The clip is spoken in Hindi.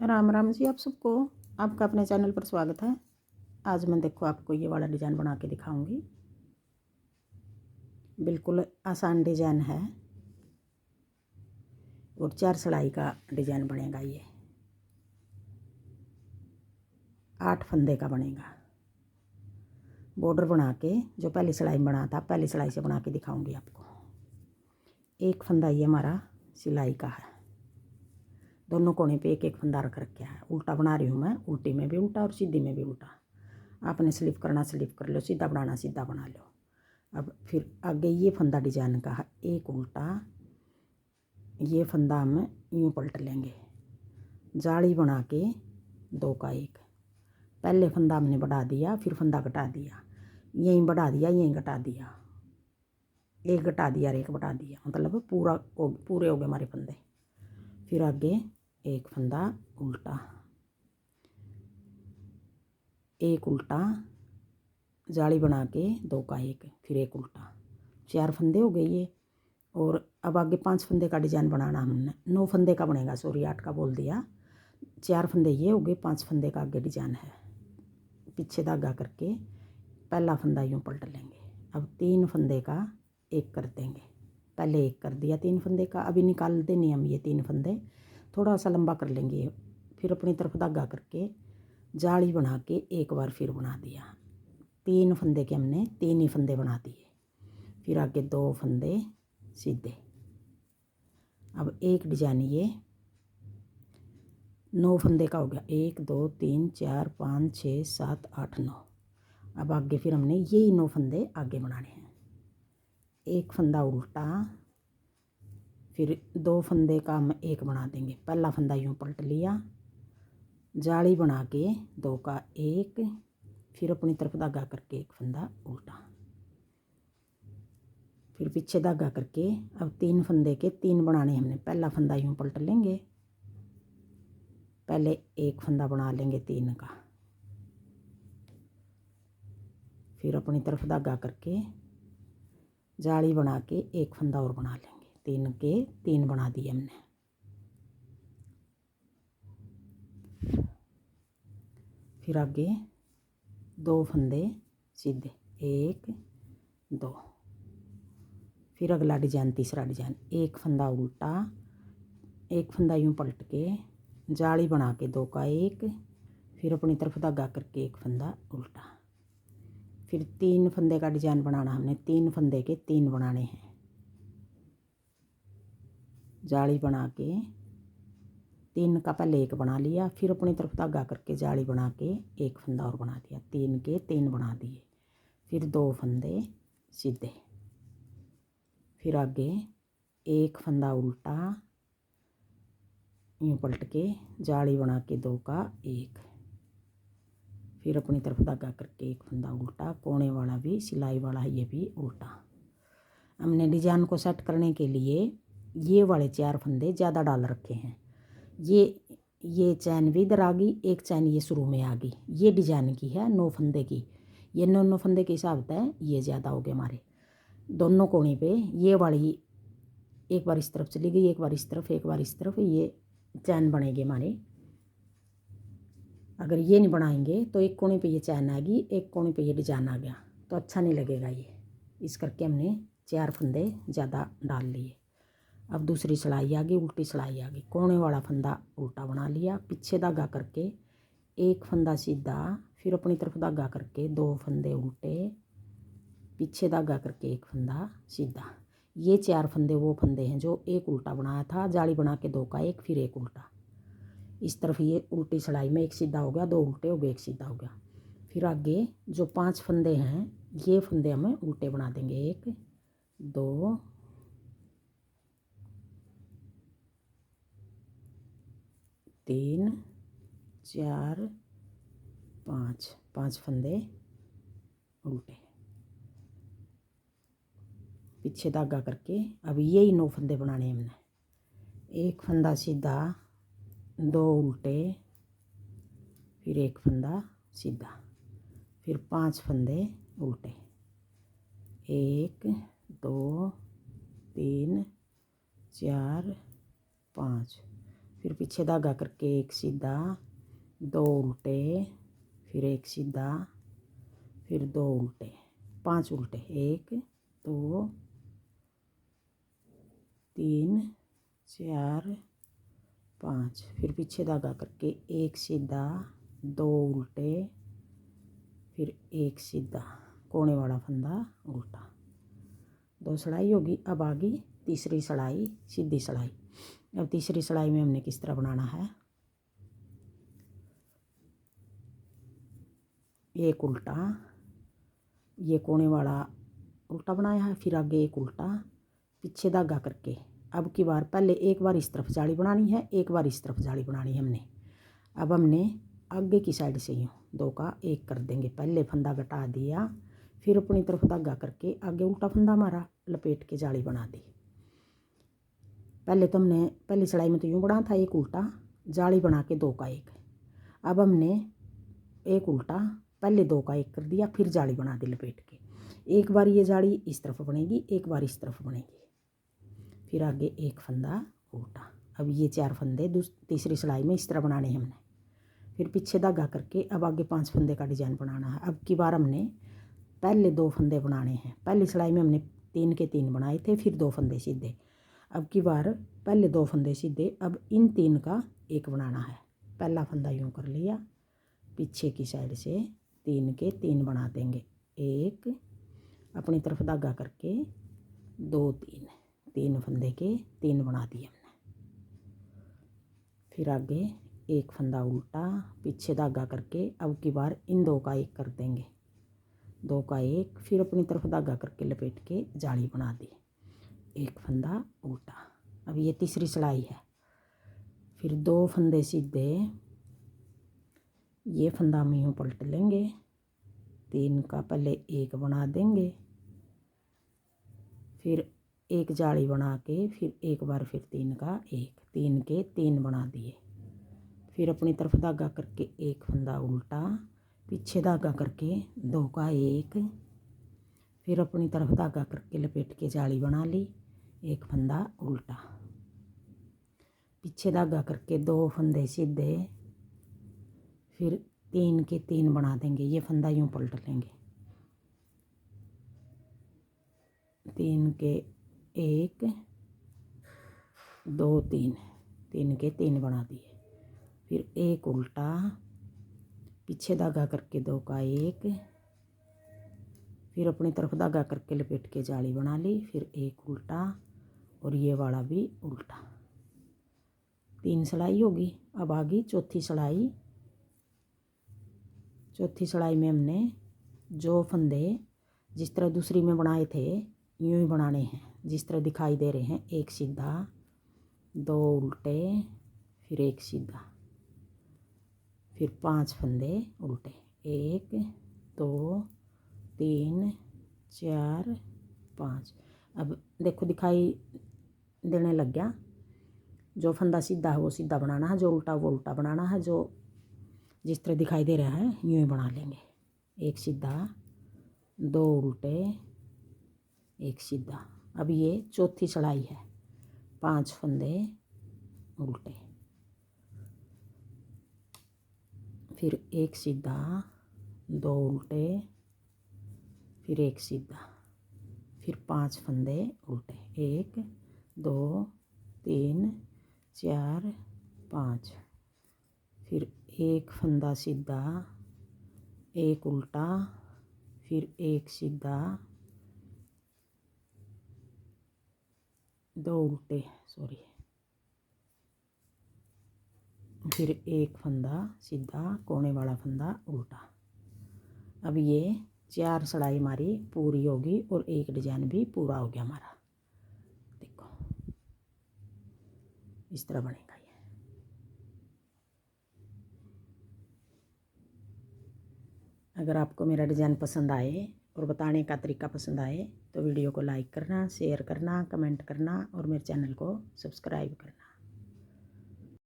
राम राम जी आप सबको। आपका अपने चैनल पर स्वागत है। आज मैं देखो आपको ये वाला डिज़ाइन बना के दिखाऊंगी। बिल्कुल आसान डिज़ाइन है और 4 सिलाई का डिज़ाइन बनेगा। ये 8 फंदे का बनेगा। बॉर्डर बना के जो पहली सिलाई में बना था पहली सिलाई से बना के दिखाऊंगी आपको। एक फंदा ये हमारा सिलाई का है। दोनों कोने पे एक एक फंदा रख रखा है। उल्टा बना रही हूँ मैं, उल्टी में भी उल्टा और सीधी में भी उल्टा। आपने स्लिप करना स्लिप कर लो, सीधा बनाना सीधा बना लो। अब फिर आगे ये फंदा डिजाइन का है, एक उल्टा। ये फंदा हम यूँ पलट लेंगे, जाली बना के 2 का 1। पहले फंदा हमने बढ़ा दिया, फिर फंदा घटा दिया, यहीं बढ़ा दिया यहीं घटा दिया, एक घटा दिया और एक बढ़ा दिया, मतलब पूरे हो गए हमारे फंदे। फिर आगे एक फंदा उल्टा, एक उल्टा, जाली बना के 2 का 1, फिर एक उल्टा। 4 फंदे हो गए ये। और अब आगे 5 फंदे का डिज़ाइन बनाना हमने। 9 फंदे का बनेगा, सॉरी 8 का बोल दिया। 4 फंदे ये हो गए, 5 फंदे का आगे डिज़ाइन है। पीछे धागा करके पहला फंदा यूँ पलट लेंगे। अब 3 फंदे का 1 कर देंगे। पहले 1 कर दिया 3 फंदे का, अभी निकाल देने हम ये 3 फंदे, थोड़ा सा लंबा कर लेंगे। फिर अपनी तरफ धागा करके जाली बना के एक बार फिर बना दिया। 3 फंदे के हमने 3 ही फंदे बना दिए। फिर आगे 2 फंदे सीधे। अब एक डिजाइन ये 9 फंदे का हो गया, 1 2 3 4 5 6 7 8 9। अब आगे फिर हमने यही 9 फंदे आगे बनाने हैं। एक फंदा उल्टा, फिर 2 फंदे का हम एक बना देंगे। पहला फंदा यूँ पलट लिया, जाली बना के 2 का 1, फिर अपनी तरफ धागा करके एक फंदा उल्टा, फिर पीछे धागा करके अब 3 फंदे के 3 बनाने हमने। पहला फंदा यूँ पलट लेंगे, पहले एक फंदा बना लेंगे 3 का, फिर अपनी तरफ धागा करके जाली बना के एक फंदा और बना लेंगे। 3 के 3 बना दिए हमने। फिर आगे 2 फंदे सीधे, 1 2। फिर अगला डिजाइन तीसरा डिजाइन, एक फंदा उल्टा, एक फंदा यूँ पलट के जाली बना के 2 का 1, फिर अपनी तरफ धागा करके एक फंदा उल्टा। फिर 3 फंदे का डिजाइन बनाना हमने। 3 फंदे के 3 बनाने हैं। जाली बना के 3 का पहले 1 बना लिया, फिर अपनी तरफ धागा करके जाली बना के एक फंदा और बना दिया। 3 के 3 बना दिए। फिर 2 फंदे सीधे। फिर आगे एक फंदा उल्टा, यूँ पलट के जाली बना के 2 का 1, फिर अपनी तरफ धागा करके एक फंदा उल्टा। कोने वाला भी सिलाई वाला है, ये भी उल्टा। हमने डिजाइन को सेट करने के लिए ये वाले 4 फंदे ज़्यादा डाल रखे हैं। ये चैन भी इधर आ गई, एक चैन ये शुरू में आ गई। ये डिजाइन की है 9 फंदे की। ये 9 फंदे के हिसाब से ये ज़्यादा हो गए हमारे। दोनों कोने पे ये वाली एक बार इस तरफ चली गई, एक बार इस तरफ, एक बार इस तरफ, ये चैन बनेगी हमारे। अगर ये नहीं बनाएंगे तो एक कोने पे ये चैन आ गई, एक कोने पे ये डिजाइन आ गया, तो अच्छा नहीं लगेगा ये। इस करके हमने 4 फंदे ज़्यादा डाल लिए। अब दूसरी सिलाई आ गई, उल्टी सिलाई आ गई। कोने वाला फंदा उल्टा बना लिया, पीछे धागा करके एक फंदा सीधा, फिर अपनी तरफ धागा करके 2 फंदे उल्टे, पीछे धागा करके एक फंदा सीधा। ये 4 फंदे वो फंदे हैं जो एक उल्टा बनाया था, जाली बना के 2 का 1, फिर एक उल्टा। इस तरफ ये उल्टी सिलाई में एक सीधा हो गया, 2 उल्टे हो गए, एक सीधा हो गया। फिर आगे जो 5 फंदे हैं ये फंदे हमें उल्टे बना देंगे। 1 2 3 4 5, 5 फंदे उल्टे, पीछे धागा करके अब यही 9 फंदे बनाने हमने। एक फंदा सीधा, 2 उल्टे, फिर एक फंदा सीधा, फिर 5 फंदे उल्टे, 1 2 3 4 5, फिर पीछे धागा करके एक सीधा, 2 उल्टे, फिर एक सीधा, फिर 2 उल्टे, 5 उल्टे, 1 2 3 4 5, फिर पीछे धागा करके एक सीधा, 2 उल्टे, फिर एक सीधा, कोने वाला फंदा उल्टा, 2 सिलाई होगी। अब आ गई तीसरी सिलाई, सीधी सिलाई। अब तीसरी सिलाई में हमने किस तरह बनाना है, एक उल्टा, ये कोने वाला उल्टा बनाया है, फिर आगे एक उल्टा, पीछे धागा करके अब की बार पहले एक बार इस तरफ जाली बनानी है, एक बार इस तरफ जाली बनानी है हमने। अब हमने आगे की साइड से यूँ 2 का 1 कर देंगे, पहले फंदा घटा दिया, फिर अपनी तरफ धागा करके आगे उल्टा फंदा मारा, लपेट के जाली बना दी। पहले तो हमने पहली सिलाई में तो यूँ बना था, एक उल्टा, जाली बना के 2 का 1। अब हमने एक उल्टा, पहले 2 का 1 कर दिया, फिर जाली बना दी लपेट के। एक बार ये जाली इस तरफ बनेगी, एक बार इस तरफ बनेगी, फिर आगे एक फंदा उल्टा। अब ये 4 फंदे तीसरी सिलाई में इस तरह बनाने हैं हमने। फिर पीछे धागा करके अब आगे 5 फंदे का डिज़ाइन बनाना है। अब की बार हमने पहले 2 फंदे बनाने हैं, पहली सिलाई में हमने 3 के 3 बनाए थे, फिर 2 फंदे सीधे। अब की बार पहले 2 फंदे सीधे, अब इन 3 का 1 बनाना है। पहला फंदा यूँ कर लिया, पीछे की साइड से 3 के 3 बना देंगे, 1, अपनी तरफ धागा करके 2 3, 3 फंदे के 3 बना दिए हमने। फिर आगे एक फंदा उल्टा, पीछे धागा करके अब की बार इन 2 का 1 कर देंगे, 2 का 1, फिर अपनी तरफ धागा करके लपेट के जाली बना दी, एक फंदा उल्टा। अब ये तीसरी सिलाई है। फिर 2 फंदे सीधे, ये फंदा हम यूँ पलट लेंगे, 3 का पहले 1 बना देंगे, फिर एक जाली बना के फिर एक बार फिर 3 का 1, 3 के 3 बना दिए। फिर अपनी तरफ धागा करके एक फंदा उल्टा, पीछे धागा करके 2 का 1, फिर अपनी तरफ धागा करके लपेट के जाली बना ली, एक फंदा उल्टा, पीछे धागा करके 2 फंदे सीधे, फिर 3 के 3 बना देंगे, ये फंदा यूँ पलट लेंगे, 3 के 1 2 3, 3 के 3 बना दिए। फिर एक उल्टा, पीछे धागा करके 2 का 1, फिर अपनी तरफ धागा करके लपेट के जाली बना ली, फिर एक उल्टा और ये वाला भी उल्टा, 3 सिलाई होगी। अब आ गई चौथी सिलाई। चौथी सिलाई में हमने जो फंदे जिस तरह दूसरी में बनाए थे यूँ ही बनाने हैं, जिस तरह दिखाई दे रहे हैं, एक सीधा, 2 उल्टे, फिर एक सीधा, फिर 5 फंदे उल्टे, 1 2 3 4 5। अब देखो दिखाई देने लग गया, जो फंदा सीधा है वो सीधा बनाना है, जो उल्टा वो उल्टा बनाना है, जो जिस तरह दिखाई दे रहा है यूँ ही बना लेंगे, एक सीधा, 2 उल्टे, एक सीधा। अब ये चौथी सिलाई है, 5 फंदे उल्टे, फिर एक सीधा, 2 उल्टे, फिर एक सीधा, फिर 5 फंदे उल्टे, 1 2 3 4 5, फिर एक फंदा सीधा, एक उल्टा, फिर एक सीधा, 2 उल्टे, फिर एक फंदा सीधा, कोने वाला फंदा उल्टा। अब ये 4 सिलाई हमारी पूरी होगी और एक डिजाइन भी पूरा हो गया हमारा। देखो इस तरह बनेगा ये। अगर आपको मेरा डिज़ाइन पसंद आए और बताने का तरीका पसंद आए तो वीडियो को लाइक करना, शेयर करना, कमेंट करना और मेरे चैनल को सब्सक्राइब करना।